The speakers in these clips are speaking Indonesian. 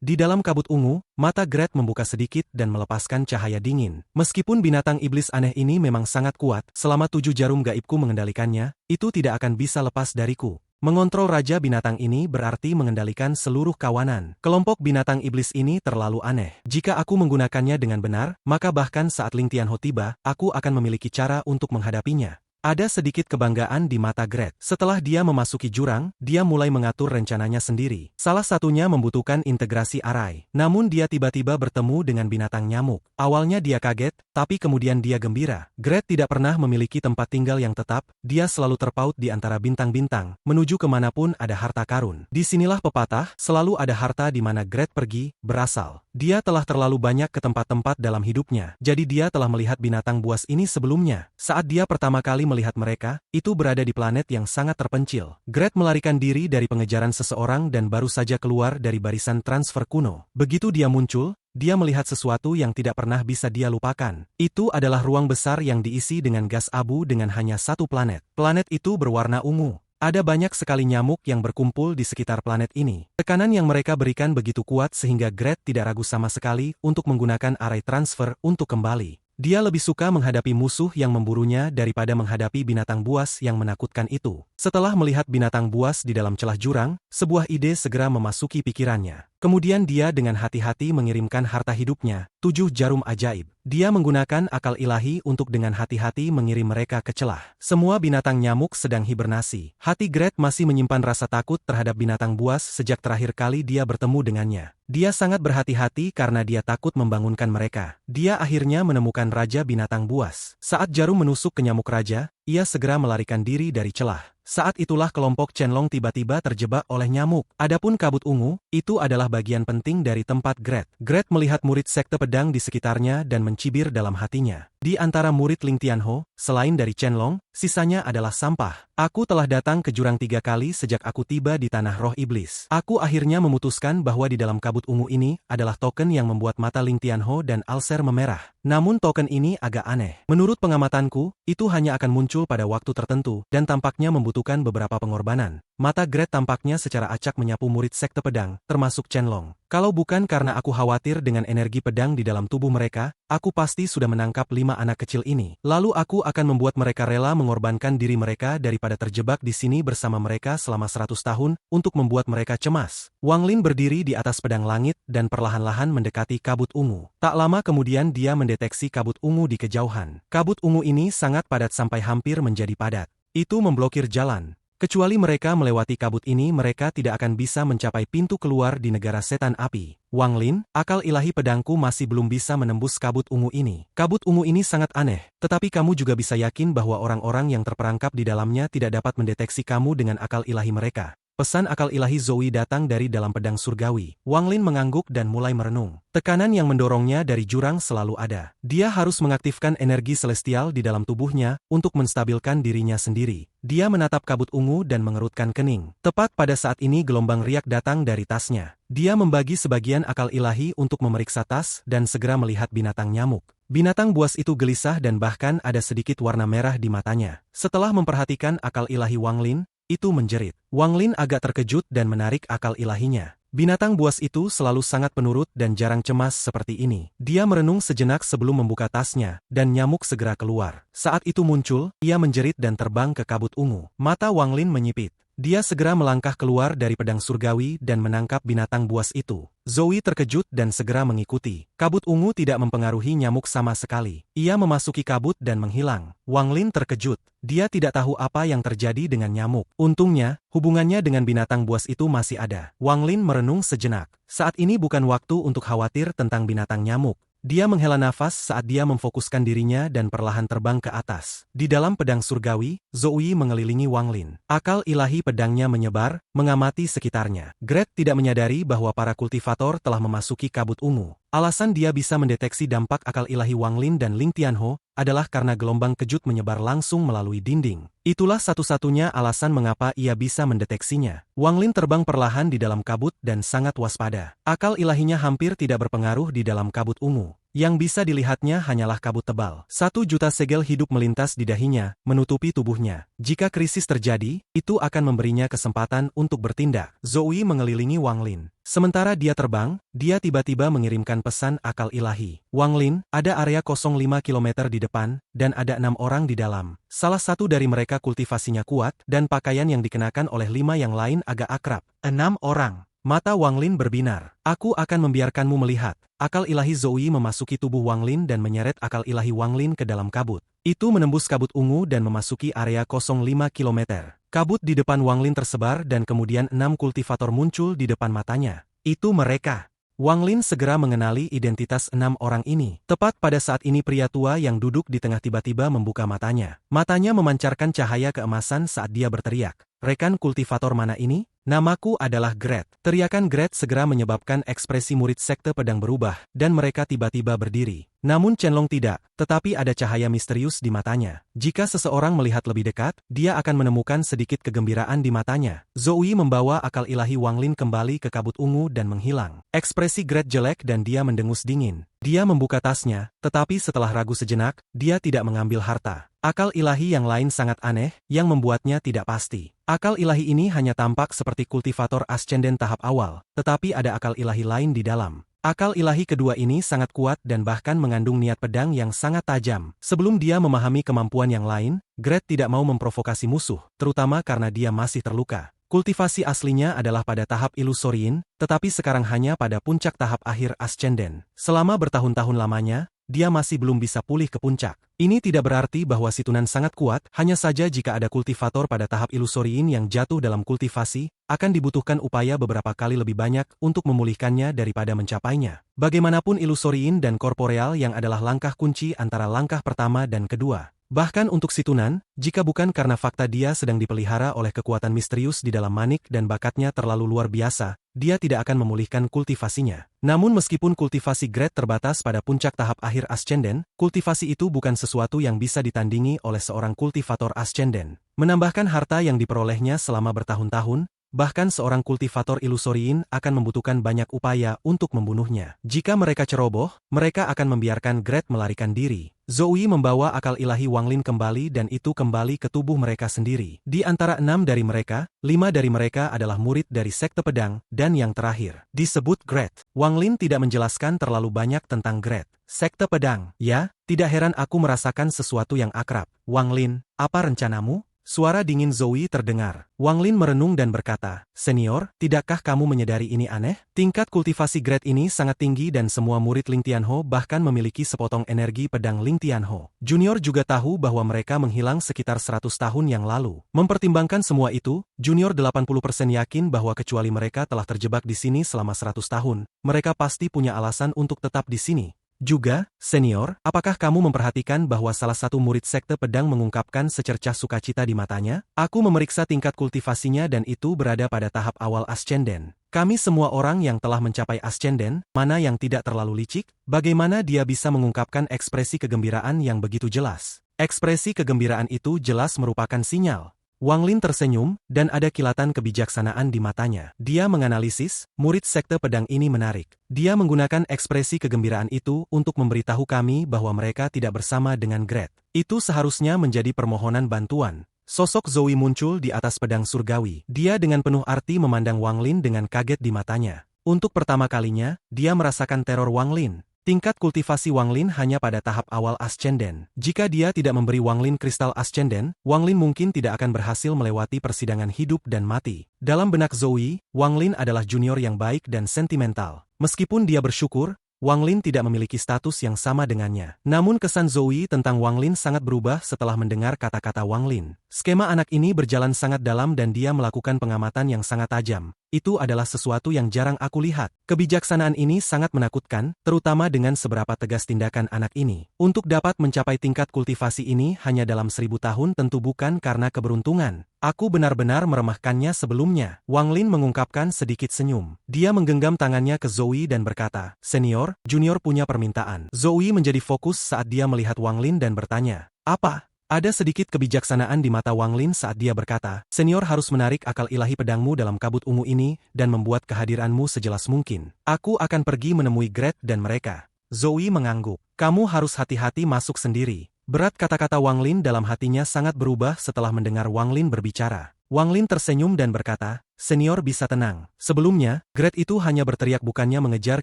Di dalam kabut ungu, mata Gret membuka sedikit dan melepaskan cahaya dingin. Meskipun binatang iblis aneh ini memang sangat kuat, selama 7 jarum gaibku mengendalikannya, itu tidak akan bisa lepas dariku. Mengontrol raja binatang ini berarti mengendalikan seluruh kawanan. Kelompok binatang iblis ini terlalu aneh. Jika aku menggunakannya dengan benar, maka bahkan saat Ling Tianho tiba, aku akan memiliki cara untuk menghadapinya. Ada sedikit kebanggaan di mata Gret. Setelah dia memasuki jurang, dia mulai mengatur rencananya sendiri. Salah satunya membutuhkan integrasi arai. Namun dia tiba-tiba bertemu dengan binatang nyamuk. Awalnya dia kaget, tapi kemudian dia gembira. Gret tidak pernah memiliki tempat tinggal yang tetap, dia selalu terpaut di antara bintang-bintang, menuju kemanapun ada harta karun. Disinilah pepatah, selalu ada harta di mana Gret pergi, berasal. Dia telah terlalu banyak ke tempat-tempat dalam hidupnya, jadi dia telah melihat binatang buas ini sebelumnya. Saat dia pertama kali melihat mereka, itu berada di planet yang sangat terpencil. Gret melarikan diri dari pengejaran seseorang dan baru saja keluar dari barisan transfer kuno. Begitu dia muncul, dia melihat sesuatu yang tidak pernah bisa dia lupakan. Itu adalah ruang besar yang diisi dengan gas abu dengan hanya satu planet. Planet itu berwarna ungu. Ada banyak sekali nyamuk yang berkumpul di sekitar planet ini. Tekanan yang mereka berikan begitu kuat sehingga Gret tidak ragu sama sekali untuk menggunakan arai transfer untuk kembali. Dia lebih suka menghadapi musuh yang memburunya daripada menghadapi binatang buas yang menakutkan itu. Setelah melihat binatang buas di dalam celah jurang, sebuah ide segera memasuki pikirannya. Kemudian dia dengan hati-hati mengirimkan harta hidupnya, 7 jarum ajaib. Dia menggunakan akal ilahi untuk dengan hati-hati mengirim mereka ke celah. Semua binatang nyamuk sedang hibernasi. Hati Gret masih menyimpan rasa takut terhadap binatang buas sejak terakhir kali dia bertemu dengannya. Dia sangat berhati-hati karena dia takut membangunkan mereka. Dia akhirnya menemukan raja binatang buas. Saat jarum menusuk ke nyamuk raja, ia segera melarikan diri dari celah. Saat itulah kelompok Chenlong tiba-tiba terjebak oleh nyamuk. Adapun kabut ungu, itu adalah bagian penting dari tempat Gret. Gret melihat murid sekte pedang di sekitarnya dan mencibir dalam hatinya. Di antara murid Ling Tianho, selain dari Chenlong, sisanya adalah sampah. Aku telah datang ke jurang 3 kali sejak aku tiba di tanah roh iblis. Aku akhirnya memutuskan bahwa di dalam kabut ungu ini adalah token yang membuat mata Ling Tianho dan Alser memerah. Namun token ini agak aneh. Menurut pengamatanku, itu hanya akan muncul pada waktu tertentu dan tampaknya membutuhkan beberapa pengorbanan. Mata Gret tampaknya secara acak menyapu murid sekte pedang, termasuk Chenlong. Kalau bukan karena aku khawatir dengan energi pedang di dalam tubuh mereka, aku pasti sudah menangkap 5 anak kecil ini. Lalu aku akan membuat mereka rela mengorbankan diri mereka daripada terjebak di sini bersama mereka selama 100 tahun untuk membuat mereka cemas. Wang Lin berdiri di atas pedang langit dan perlahan-lahan mendekati kabut ungu. Tak lama kemudian dia mendeteksi kabut ungu di kejauhan. Kabut ungu ini sangat padat sampai hampir menjadi padat. Itu memblokir jalan. Kecuali mereka melewati kabut ini, mereka tidak akan bisa mencapai pintu keluar di negara setan api. Wang Lin, akal ilahi pedangku masih belum bisa menembus kabut ungu ini. Kabut ungu ini sangat aneh, tetapi kamu juga bisa yakin bahwa orang-orang yang terperangkap di dalamnya tidak dapat mendeteksi kamu dengan akal ilahi mereka. Pesan akal ilahi Zoe datang dari dalam pedang surgawi. Wang Lin mengangguk dan mulai merenung. Tekanan yang mendorongnya dari jurang selalu ada. Dia harus mengaktifkan energi celestial di dalam tubuhnya untuk menstabilkan dirinya sendiri. Dia menatap kabut ungu dan mengerutkan kening. Tepat pada saat ini gelombang riak datang dari tasnya. Dia membagi sebagian akal ilahi untuk memeriksa tas dan segera melihat binatang nyamuk. Binatang buas itu gelisah dan bahkan ada sedikit warna merah di matanya. Setelah memperhatikan akal ilahi Wang Lin, itu menjerit. Wang Lin agak terkejut dan menarik akal ilahinya. Binatang buas itu selalu sangat penurut dan jarang cemas seperti ini. Dia merenung sejenak sebelum membuka tasnya, dan nyamuk segera keluar. Saat itu muncul, ia menjerit dan terbang ke kabut ungu. Mata Wang Lin menyipit. Dia segera melangkah keluar dari pedang surgawi dan menangkap binatang buas itu. Zoe terkejut dan segera mengikuti. Kabut ungu tidak mempengaruhi nyamuk sama sekali. Ia memasuki kabut dan menghilang. Wang Lin terkejut. Dia tidak tahu apa yang terjadi dengan nyamuk. Untungnya, hubungannya dengan binatang buas itu masih ada. Wang Lin merenung sejenak. Saat ini bukan waktu untuk khawatir tentang binatang nyamuk. Dia menghela nafas saat dia memfokuskan dirinya dan perlahan terbang ke atas. Di dalam pedang surgawi, Zoe mengelilingi Wang Lin. Akal ilahi pedangnya menyebar, mengamati sekitarnya. Gret tidak menyadari bahwa para kultivator telah memasuki kabut ungu. Alasan dia bisa mendeteksi dampak akal ilahi Wang Lin dan Ling Tianho adalah karena gelombang kejut menyebar langsung melalui dinding. Itulah satu-satunya alasan mengapa ia bisa mendeteksinya. Wang Lin terbang perlahan di dalam kabut dan sangat waspada. Akal ilahinya hampir tidak berpengaruh di dalam kabut ungu. Yang bisa dilihatnya hanyalah kabut tebal. 1 juta segel hidup melintas di dahinya, menutupi tubuhnya. Jika krisis terjadi, itu akan memberinya kesempatan untuk bertindak. Zoe mengelilingi Wang Lin. Sementara dia terbang, dia tiba-tiba mengirimkan pesan akal ilahi. Wang Lin, ada area kosong 5 km di depan, dan ada 6 orang di dalam. Salah satu dari mereka kultivasinya kuat, dan pakaian yang dikenakan oleh 5 yang lain agak akrab. 6 orang. Mata Wang Lin berbinar. Aku akan membiarkanmu melihat. Akal ilahi Zoe memasuki tubuh Wang Lin dan menyeret akal ilahi Wang Lin ke dalam kabut. Itu menembus kabut ungu dan memasuki area kosong 5 km. Kabut di depan Wang Lin tersebar dan kemudian 6 kultivator muncul di depan matanya. Itu mereka. Wang Lin segera mengenali identitas 6 orang ini. Tepat pada saat ini pria tua yang duduk di tengah tiba-tiba membuka matanya. Matanya memancarkan cahaya keemasan saat dia berteriak. Rekan kultivator mana ini? Namaku adalah Gret. Teriakan Gret segera menyebabkan ekspresi murid sekte pedang berubah, dan mereka tiba-tiba berdiri. Namun Chen Long tidak, tetapi ada cahaya misterius di matanya. Jika seseorang melihat lebih dekat, dia akan menemukan sedikit kegembiraan di matanya. Zoe membawa akal ilahi Wang Lin kembali ke kabut ungu dan menghilang. Ekspresi Gret jelek dan dia mendengus dingin. Dia membuka tasnya, tetapi setelah ragu sejenak, dia tidak mengambil harta. Akal ilahi yang lain sangat aneh, yang membuatnya tidak pasti. Akal ilahi ini hanya tampak seperti kultivator ascenden tahap awal, tetapi ada akal ilahi lain di dalam. Akal ilahi kedua ini sangat kuat dan bahkan mengandung niat pedang yang sangat tajam. Sebelum dia memahami kemampuan yang lain, Gret tidak mau memprovokasi musuh, terutama karena dia masih terluka. Kultivasi aslinya adalah pada tahap ilusoriin, tetapi sekarang hanya pada puncak tahap akhir ascenden. Selama bertahun-tahun lamanya, dia masih belum bisa pulih ke puncak. Ini tidak berarti bahwa Situnan sangat kuat, hanya saja jika ada kultivator pada tahap ilusoriin yang jatuh dalam kultivasi, akan dibutuhkan upaya beberapa kali lebih banyak untuk memulihkannya daripada mencapainya. Bagaimanapun ilusoriin dan korporeal yang adalah langkah kunci antara langkah pertama dan kedua. Bahkan untuk Situnan, jika bukan karena fakta dia sedang dipelihara oleh kekuatan misterius di dalam manik dan bakatnya terlalu luar biasa, dia tidak akan memulihkan kultivasinya. Namun meskipun kultivasi Gret terbatas pada puncak tahap akhir ascenden, kultivasi itu bukan sesuatu yang bisa ditandingi oleh seorang kultivator ascenden. Menambahkan harta yang diperolehnya selama bertahun-tahun, bahkan seorang kultivator ilusoriin akan membutuhkan banyak upaya untuk membunuhnya. Jika mereka ceroboh, mereka akan membiarkan Gret melarikan diri. Zoe membawa akal ilahi Wang Lin kembali dan itu kembali ke tubuh mereka sendiri. Di antara 6 dari mereka, 5 dari mereka adalah murid dari sekte pedang, dan yang terakhir disebut Gret. Wang Lin tidak menjelaskan terlalu banyak tentang Gret. Sekte pedang, ya, tidak heran aku merasakan sesuatu yang akrab. Wang Lin, apa rencanamu? Suara dingin Zoe terdengar. Wang Lin merenung dan berkata, "Senior, tidakkah kamu menyadari ini aneh? Tingkat kultivasi Gret ini sangat tinggi dan semua murid Ling Tianho bahkan memiliki sepotong energi pedang Ling Tianho. Junior juga tahu bahwa mereka menghilang sekitar 100 tahun yang lalu. Mempertimbangkan semua itu, Junior 80% yakin bahwa kecuali mereka telah terjebak di sini selama 100 tahun, mereka pasti punya alasan untuk tetap di sini. Juga, senior, apakah kamu memperhatikan bahwa salah satu murid sekte pedang mengungkapkan secercah sukacita di matanya? Aku memeriksa tingkat kultivasinya dan itu berada pada tahap awal ascenden. Kami semua orang yang telah mencapai ascenden, mana yang tidak terlalu licik, bagaimana dia bisa mengungkapkan ekspresi kegembiraan yang begitu jelas? Ekspresi kegembiraan itu jelas merupakan sinyal. Wang Lin tersenyum, dan ada kilatan kebijaksanaan di matanya. Dia menganalisis, murid sekte pedang ini menarik. Dia menggunakan ekspresi kegembiraan itu untuk memberitahu kami bahwa mereka tidak bersama dengan Gret. Itu seharusnya menjadi permohonan bantuan. Sosok Zoe muncul di atas pedang surgawi. Dia dengan penuh arti memandang Wang Lin dengan kaget di matanya. Untuk pertama kalinya, dia merasakan teror Wang Lin. Tingkat kultivasi Wang Lin hanya pada tahap awal ascenden. Jika dia tidak memberi Wang Lin kristal ascenden, Wang Lin mungkin tidak akan berhasil melewati persidangan hidup dan mati. Dalam benak Zoe, Wang Lin adalah junior yang baik dan sentimental. Meskipun dia bersyukur, Wang Lin tidak memiliki status yang sama dengannya. Namun kesan Zoe tentang Wang Lin sangat berubah setelah mendengar kata-kata Wang Lin. Skema anak ini berjalan sangat dalam dan dia melakukan pengamatan yang sangat tajam. Itu adalah sesuatu yang jarang aku lihat. Kebijaksanaan ini sangat menakutkan, terutama dengan seberapa tegas tindakan anak ini. Untuk dapat mencapai tingkat kultivasi ini hanya dalam 1000 tahun tentu bukan karena keberuntungan. Aku benar-benar meremehkannya sebelumnya. Wang Lin mengungkapkan sedikit senyum. Dia menggenggam tangannya ke Zoe dan berkata, "Senior, junior punya permintaan." Zoe menjadi fokus saat dia melihat Wang Lin dan bertanya, "Apa?" Ada sedikit kebijaksanaan di mata Wang Lin saat dia berkata, "Senior harus menarik akal ilahi pedangmu dalam kabut ungu ini dan membuat kehadiranmu sejelas mungkin. Aku akan pergi menemui Gret dan mereka." Zoe mengangguk. Kamu harus hati-hati masuk sendiri. Berat kata-kata Wang Lin dalam hatinya sangat berubah setelah mendengar Wang Lin berbicara. Wang Lin tersenyum dan berkata, "Senior bisa tenang. Sebelumnya, Gret itu hanya berteriak bukannya mengejar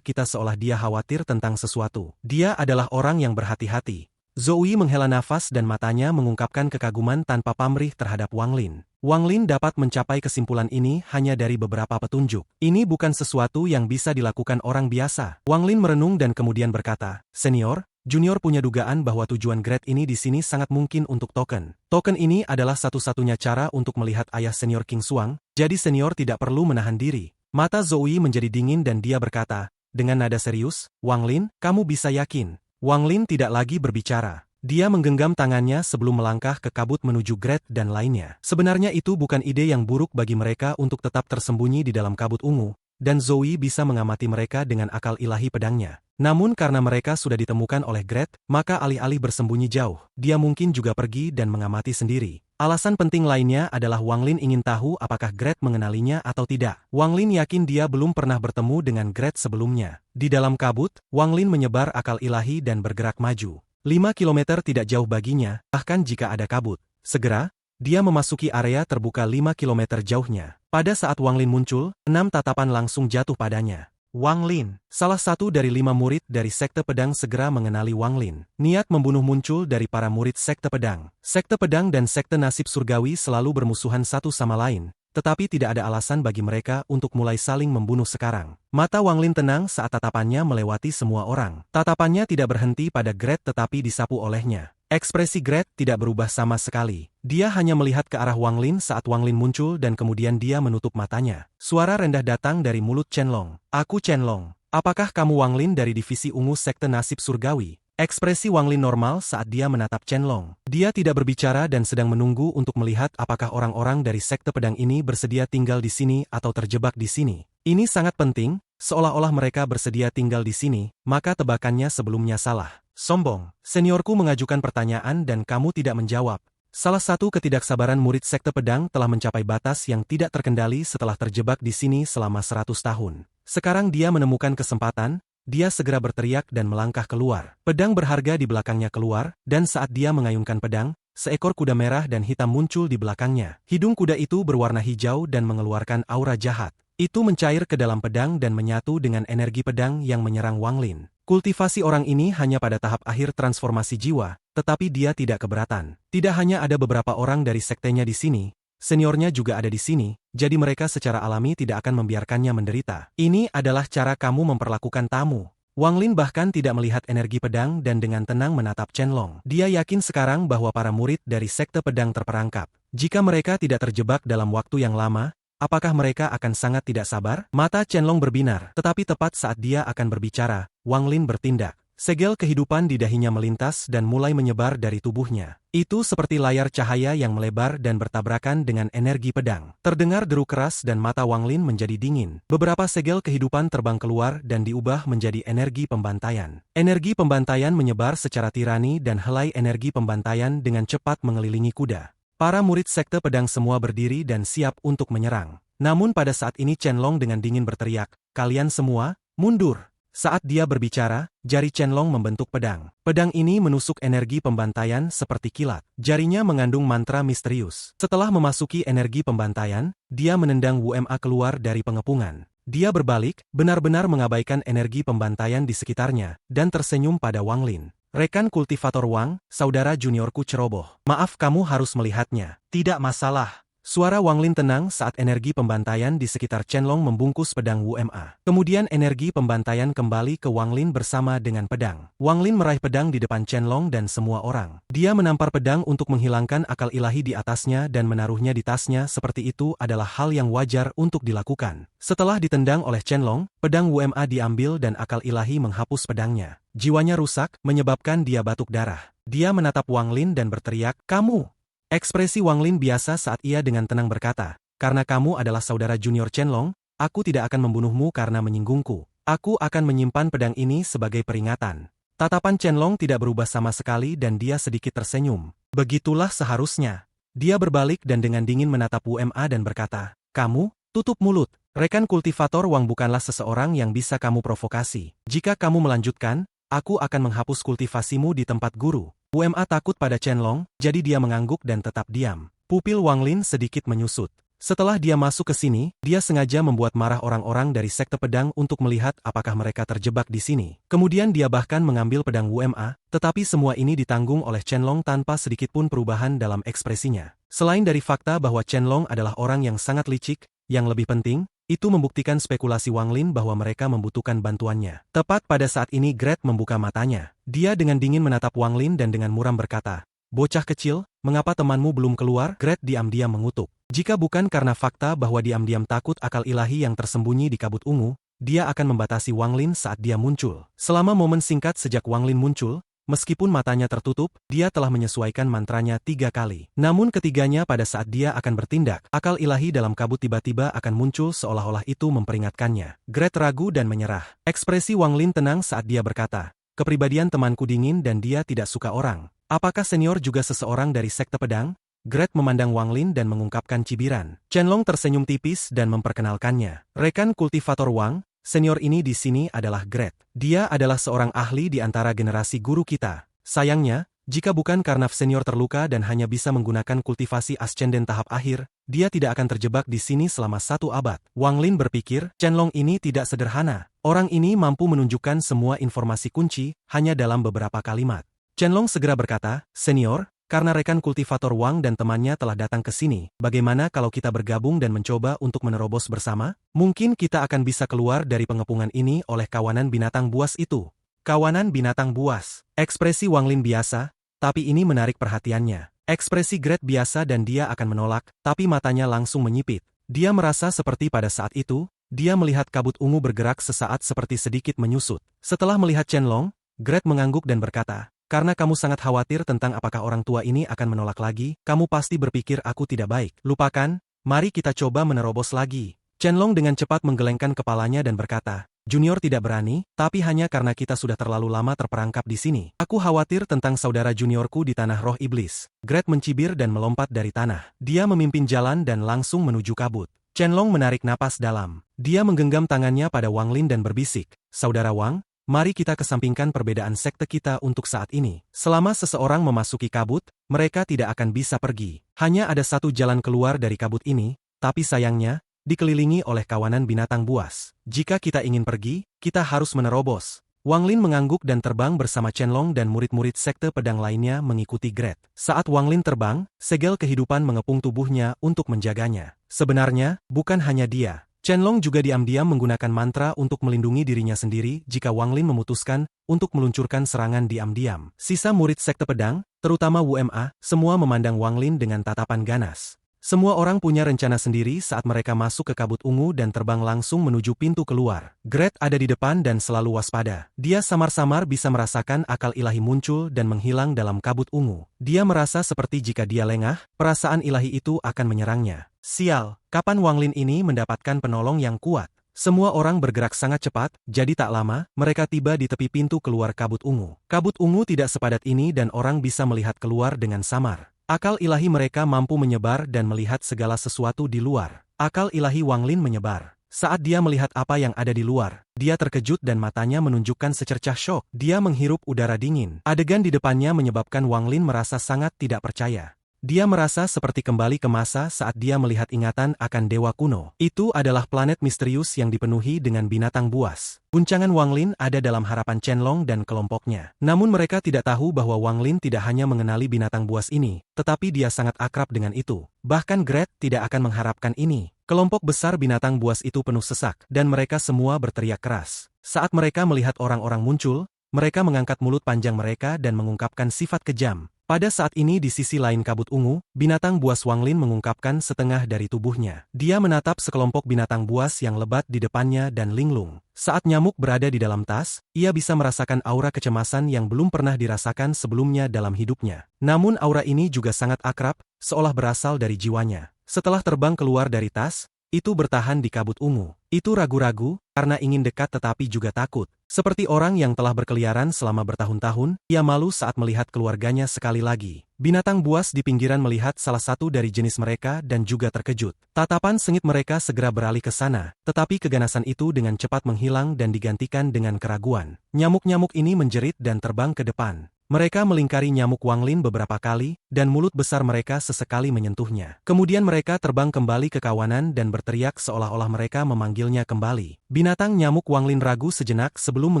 kita seolah dia khawatir tentang sesuatu. Dia adalah orang yang berhati-hati." Zoe menghela nafas dan matanya mengungkapkan kekaguman tanpa pamrih terhadap Wang Lin. Wang Lin dapat mencapai kesimpulan ini hanya dari beberapa petunjuk. Ini bukan sesuatu yang bisa dilakukan orang biasa. Wang Lin merenung dan kemudian berkata, "Senior, Junior punya dugaan bahwa tujuan Gret ini di sini sangat mungkin untuk token. Token ini adalah satu-satunya cara untuk melihat ayah senior King Xuang, jadi senior tidak perlu menahan diri." Mata Zoe menjadi dingin dan dia berkata, dengan nada serius, "Wang Lin, kamu bisa yakin?" Wang Lin tidak lagi berbicara. Dia menggenggam tangannya sebelum melangkah ke kabut menuju Gret dan lainnya. Sebenarnya itu bukan ide yang buruk bagi mereka untuk tetap tersembunyi di dalam kabut ungu, dan Zoe bisa mengamati mereka dengan akal ilahi pedangnya. Namun karena mereka sudah ditemukan oleh Gret, maka alih-alih bersembunyi jauh, dia mungkin juga pergi dan mengamati sendiri. Alasan penting lainnya adalah Wang Lin ingin tahu apakah Gret mengenalinya atau tidak. Wang Lin yakin dia belum pernah bertemu dengan Gret sebelumnya. Di dalam kabut, Wang Lin menyebar akal ilahi dan bergerak maju. 5 kilometer tidak jauh baginya, bahkan jika ada kabut. Segera, dia memasuki area terbuka 5 kilometer jauhnya. Pada saat Wang Lin muncul, 6 tatapan langsung jatuh padanya. Wang Lin, salah satu dari 5 murid dari Sekte Pedang segera mengenali Wang Lin. Niat membunuh muncul dari para murid Sekte Pedang. Sekte Pedang dan Sekte Nasib Surgawi selalu bermusuhan satu sama lain, tetapi tidak ada alasan bagi mereka untuk mulai saling membunuh sekarang. Mata Wang Lin tenang saat tatapannya melewati semua orang. Tatapannya tidak berhenti pada Gret tetapi disapu olehnya. Ekspresi Gret tidak berubah sama sekali. Dia hanya melihat ke arah Wang Lin saat Wang Lin muncul dan kemudian dia menutup matanya. Suara rendah datang dari mulut Chen Long. "Aku Chen Long. Apakah kamu Wang Lin dari divisi ungu Sekte Nasib Surgawi?" Ekspresi Wang Lin normal saat dia menatap Chen Long. Dia tidak berbicara dan sedang menunggu untuk melihat apakah orang-orang dari Sekte Pedang ini bersedia tinggal di sini atau terjebak di sini. Ini sangat penting, seolah-olah mereka bersedia tinggal di sini, maka tebakannya sebelumnya salah. "Sombong, seniorku mengajukan pertanyaan dan kamu tidak menjawab." Salah satu ketidaksabaran murid Sekte Pedang telah mencapai batas yang tidak terkendali setelah terjebak di sini selama 100 tahun. Sekarang dia menemukan kesempatan, dia segera berteriak dan melangkah keluar. Pedang berharga di belakangnya keluar, dan saat dia mengayunkan pedang, seekor kuda merah dan hitam muncul di belakangnya. Hidung kuda itu berwarna hijau dan mengeluarkan aura jahat. Itu mencair ke dalam pedang dan menyatu dengan energi pedang yang menyerang Wang Lin. Kultivasi orang ini hanya pada tahap akhir transformasi jiwa, tetapi dia tidak keberatan. Tidak hanya ada beberapa orang dari sektenya di sini, seniornya juga ada di sini, jadi mereka secara alami tidak akan membiarkannya menderita. Ini adalah cara kamu memperlakukan tamu. Wang Lin bahkan tidak melihat energi pedang dan dengan tenang menatap Chen Long. Dia yakin sekarang bahwa para murid dari Sekte Pedang terperangkap. Jika mereka tidak terjebak dalam waktu yang lama, apakah mereka akan sangat tidak sabar? Mata Chen Long berbinar, tetapi tepat saat dia akan berbicara, Wang Lin bertindak. Segel kehidupan di dahinya melintas dan mulai menyebar dari tubuhnya. Itu seperti layar cahaya yang melebar dan bertabrakan dengan energi pedang. Terdengar deru keras dan mata Wang Lin menjadi dingin. Beberapa segel kehidupan terbang keluar dan diubah menjadi energi pembantaian. Energi pembantaian menyebar secara tirani dan helai energi pembantaian dengan cepat mengelilingi kuda. Para murid Sekte Pedang semua berdiri dan siap untuk menyerang. Namun pada saat ini Chen Long dengan dingin berteriak, "Kalian semua, mundur!" Saat dia berbicara, jari Chen Long membentuk pedang. Pedang ini menusuk energi pembantaian seperti kilat. Jarinya mengandung mantra misterius. Setelah memasuki energi pembantaian, dia menendang WMA keluar dari pengepungan. Dia berbalik, benar-benar mengabaikan energi pembantaian di sekitarnya, dan tersenyum pada Wang Lin. "Rekan kultivator Wang, saudara juniorku ceroboh. Maaf kamu harus melihatnya." "Tidak masalah." Suara Wang Lin tenang saat energi pembantaian di sekitar Chen Long membungkus pedang WMA. Kemudian energi pembantaian kembali ke Wang Lin bersama dengan pedang. Wang Lin meraih pedang di depan Chen Long dan semua orang. Dia menampar pedang untuk menghilangkan akal ilahi di atasnya dan menaruhnya di tasnya seperti itu adalah hal yang wajar untuk dilakukan. Setelah ditendang oleh Chen Long, pedang WMA diambil dan akal ilahi menghapus pedangnya. Jiwanya rusak, menyebabkan dia batuk darah. Dia menatap Wang Lin dan berteriak, "Kamu!" Ekspresi Wang Lin biasa saat ia dengan tenang berkata, "Karena kamu adalah saudara junior Chen Long, aku tidak akan membunuhmu karena menyinggungku. Aku akan menyimpan pedang ini sebagai peringatan." Tatapan Chen Long tidak berubah sama sekali dan dia sedikit tersenyum. Begitulah seharusnya. Dia berbalik dan dengan dingin menatap WMA dan berkata, "Kamu, tutup mulut. Rekan kultivator Wang bukanlah seseorang yang bisa kamu provokasi. Jika kamu melanjutkan, aku akan menghapus kultivasimu di tempat guru. WMA takut pada Chen-Long, jadi dia mengangguk dan tetap diam. Pupil Wang Lin sedikit menyusut. Setelah dia masuk ke sini, dia sengaja membuat marah orang-orang dari Sekte Pedang untuk melihat apakah mereka terjebak di sini. Kemudian dia bahkan mengambil pedang WMA, tetapi semua ini ditanggung oleh Chen-Long tanpa sedikitpun perubahan dalam ekspresinya. Selain dari fakta bahwa Chen-Long adalah orang yang sangat licik, yang lebih penting, itu membuktikan spekulasi Wang Lin bahwa mereka membutuhkan bantuannya. Tepat pada saat ini Gret membuka matanya. Dia dengan dingin menatap Wang Lin dan dengan muram berkata, "Bocah kecil, mengapa temanmu belum keluar?" Gret diam-diam mengutuk. Jika bukan karena fakta bahwa diam-diam takut akal ilahi yang tersembunyi di kabut ungu, dia akan membatasi Wang Lin saat dia muncul. Selama momen singkat sejak Wang Lin muncul, meskipun matanya tertutup, dia telah menyesuaikan mantranya 3 kali. Namun ketiganya pada saat dia akan bertindak, akal ilahi dalam kabut tiba-tiba akan muncul seolah-olah itu memperingatkannya. Gret ragu dan menyerah. Ekspresi Wang Lin tenang saat dia berkata, "Kepribadian temanku dingin dan dia tidak suka orang. Apakah senior juga seseorang dari Sekte Pedang?" Gret memandang Wang Lin dan mengungkapkan cibiran. Chen-Long tersenyum tipis dan memperkenalkannya. "Rekan kultivator Wang, senior ini di sini adalah Gret. Dia adalah seorang ahli di antara generasi guru kita. Sayangnya, jika bukan karena senior terluka dan hanya bisa menggunakan kultivasi ascenden tahap akhir, dia tidak akan terjebak di sini selama 1 abad." Wang Lin berpikir, Chen-Long ini tidak sederhana. Orang ini mampu menunjukkan semua informasi kunci hanya dalam beberapa kalimat. Chen-Long segera berkata, "Senior, karena rekan kultivator Wang dan temannya telah datang ke sini, bagaimana kalau kita bergabung dan mencoba untuk menerobos bersama? Mungkin kita akan bisa keluar dari pengepungan ini oleh kawanan binatang buas itu." Kawanan binatang buas. Ekspresi Wang Lin biasa, tapi ini menarik perhatiannya. Ekspresi Gret biasa dan dia akan menolak, tapi matanya langsung menyipit. Dia merasa seperti pada saat itu, dia melihat kabut ungu bergerak sesaat seperti sedikit menyusut. Setelah melihat Chen-Long, Gret mengangguk dan berkata, "Karena kamu sangat khawatir tentang apakah orang tua ini akan menolak lagi, kamu pasti berpikir aku tidak baik. Lupakan, mari kita coba menerobos lagi." Chen-Long dengan cepat menggelengkan kepalanya dan berkata, "Junior tidak berani, tapi hanya karena kita sudah terlalu lama terperangkap di sini. Aku khawatir tentang saudara juniorku di tanah roh iblis." Gret mencibir dan melompat dari tanah. Dia memimpin jalan dan langsung menuju kabut. Chen-Long menarik napas dalam. Dia menggenggam tangannya pada Wang Lin dan berbisik, "Saudara Wang, mari kita kesampingkan perbedaan sekte kita untuk saat ini. Selama seseorang memasuki kabut, mereka tidak akan bisa pergi. Hanya ada satu jalan keluar dari kabut ini, tapi sayangnya, dikelilingi oleh kawanan binatang buas. Jika kita ingin pergi, kita harus menerobos." Wang Lin mengangguk dan terbang bersama Chen-Long dan murid-murid Sekte Pedang lainnya mengikuti Gret. Saat Wang Lin terbang, segel kehidupan mengepung tubuhnya untuk menjaganya. Sebenarnya, bukan hanya dia. Chen-Long juga diam-diam menggunakan mantra untuk melindungi dirinya sendiri jika Wang Lin memutuskan untuk meluncurkan serangan diam-diam. Sisa murid Sekte Pedang, terutama WMA, semua memandang Wang Lin dengan tatapan ganas. Semua orang punya rencana sendiri saat mereka masuk ke kabut ungu dan terbang langsung menuju pintu keluar. Gret ada di depan dan selalu waspada. Dia samar-samar bisa merasakan akal ilahi muncul dan menghilang dalam kabut ungu. Dia merasa seperti jika dia lengah, perasaan ilahi itu akan menyerangnya. Sial, kapan Wang Lin ini mendapatkan penolong yang kuat? Semua orang bergerak sangat cepat, jadi tak lama, mereka tiba di tepi pintu keluar kabut ungu. Kabut ungu tidak sepadat ini dan orang bisa melihat keluar dengan samar. Akal ilahi mereka mampu menyebar dan melihat segala sesuatu di luar. Akal ilahi Wang Lin menyebar. Saat dia melihat apa yang ada di luar, dia terkejut dan matanya menunjukkan secercah syok. Dia menghirup udara dingin. Adegan di depannya menyebabkan Wang Lin merasa sangat tidak percaya. Dia merasa seperti kembali ke masa saat dia melihat ingatan akan dewa kuno. Itu adalah planet misterius yang dipenuhi dengan binatang buas. Guncangan Wang Lin ada dalam harapan Chen-Long dan kelompoknya. Namun mereka tidak tahu bahwa Wang Lin tidak hanya mengenali binatang buas ini, tetapi dia sangat akrab dengan itu. Bahkan Gret tidak akan mengharapkan ini. Kelompok besar binatang buas itu penuh sesak, dan mereka semua berteriak keras. Saat mereka melihat orang-orang muncul, mereka mengangkat mulut panjang mereka dan mengungkapkan sifat kejam. Pada saat ini di sisi lain kabut ungu, binatang buas Wang Lin mengungkapkan setengah dari tubuhnya. Dia menatap sekelompok binatang buas yang lebat di depannya dan linglung. Saat nyamuk berada di dalam tas, ia bisa merasakan aura kecemasan yang belum pernah dirasakan sebelumnya dalam hidupnya. Namun aura ini juga sangat akrab, seolah berasal dari jiwanya. Setelah terbang keluar dari tas, itu bertahan di kabut ungu. Itu ragu-ragu, karena ingin dekat tetapi juga takut. Seperti orang yang telah berkeliaran selama bertahun-tahun, ia malu saat melihat keluarganya sekali lagi. Binatang buas di pinggiran melihat salah satu dari jenis mereka dan juga terkejut. Tatapan sengit mereka segera beralih ke sana, tetapi keganasan itu dengan cepat menghilang dan digantikan dengan keraguan. Nyamuk-nyamuk ini menjerit dan terbang ke depan. Mereka melingkari nyamuk Wanglin beberapa kali, dan mulut besar mereka sesekali menyentuhnya. Kemudian mereka terbang kembali ke kawanan dan berteriak seolah-olah mereka memanggilnya kembali. Binatang nyamuk Wanglin ragu sejenak sebelum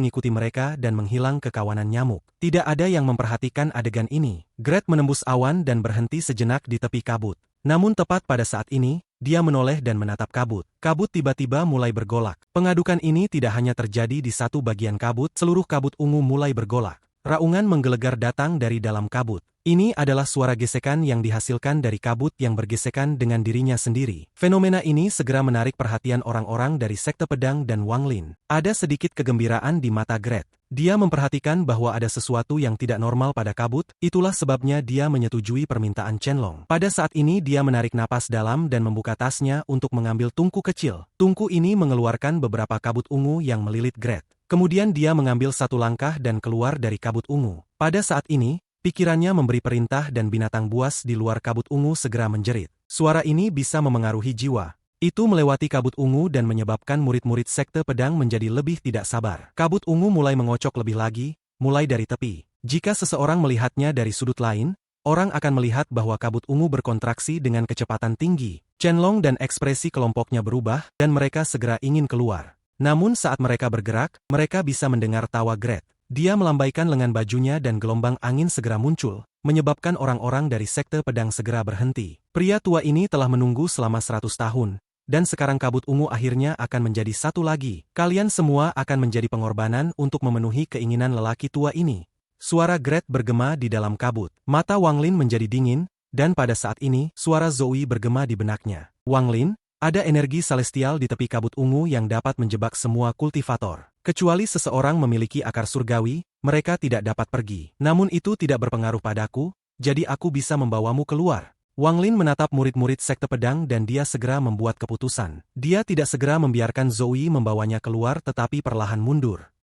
mengikuti mereka dan menghilang ke kawanan nyamuk. Tidak ada yang memperhatikan adegan ini. Gret menembus awan dan berhenti sejenak di tepi kabut. Namun tepat pada saat ini, dia menoleh dan menatap kabut. Kabut tiba-tiba mulai bergolak. Pengadukan ini tidak hanya terjadi di satu bagian kabut, seluruh kabut ungu mulai bergolak. Raungan menggelegar datang dari dalam kabut. Ini adalah suara gesekan yang dihasilkan dari kabut yang bergesekan dengan dirinya sendiri. Fenomena ini segera menarik perhatian orang-orang dari sekte pedang dan Wanglin. Ada sedikit kegembiraan di mata Gret. Dia memperhatikan bahwa ada sesuatu yang tidak normal pada kabut, itulah sebabnya dia menyetujui permintaan Chen-Long. Pada saat ini dia menarik napas dalam dan membuka tasnya untuk mengambil tungku kecil. Tungku ini mengeluarkan beberapa kabut ungu yang melilit Gret. Kemudian dia mengambil satu langkah dan keluar dari kabut ungu. Pada saat ini, pikirannya memberi perintah dan binatang buas di luar kabut ungu segera menjerit. Suara ini bisa memengaruhi jiwa. Itu melewati kabut ungu dan menyebabkan murid-murid sekte pedang menjadi lebih tidak sabar. Kabut ungu mulai mengocok lebih lagi, mulai dari tepi. Jika seseorang melihatnya dari sudut lain, orang akan melihat bahwa kabut ungu berkontraksi dengan kecepatan tinggi. Chen-Long dan ekspresi kelompoknya berubah, dan mereka segera ingin keluar. Namun saat mereka bergerak, mereka bisa mendengar tawa Gret. Dia melambaikan lengan bajunya dan gelombang angin segera muncul, menyebabkan orang-orang dari sekte pedang segera berhenti. Pria tua ini telah menunggu selama 100 tahun, dan sekarang kabut ungu akhirnya akan menjadi satu lagi. Kalian semua akan menjadi pengorbanan untuk memenuhi keinginan lelaki tua ini. Suara Gret bergema di dalam kabut. Mata Wanglin menjadi dingin, dan pada saat ini, suara Zoe bergema di benaknya. Wanglin, ada energi celestial di tepi kabut ungu yang dapat menjebak semua kultivator. Kecuali seseorang memiliki akar surgawi, mereka tidak dapat pergi. Namun itu tidak berpengaruh padaku, jadi aku bisa membawamu keluar. Wanglin menatap murid-murid sekte pedang dan dia segera membuat keputusan. Dia tidak segera membiarkan Zoe membawanya keluar tetapi perlahan mundur.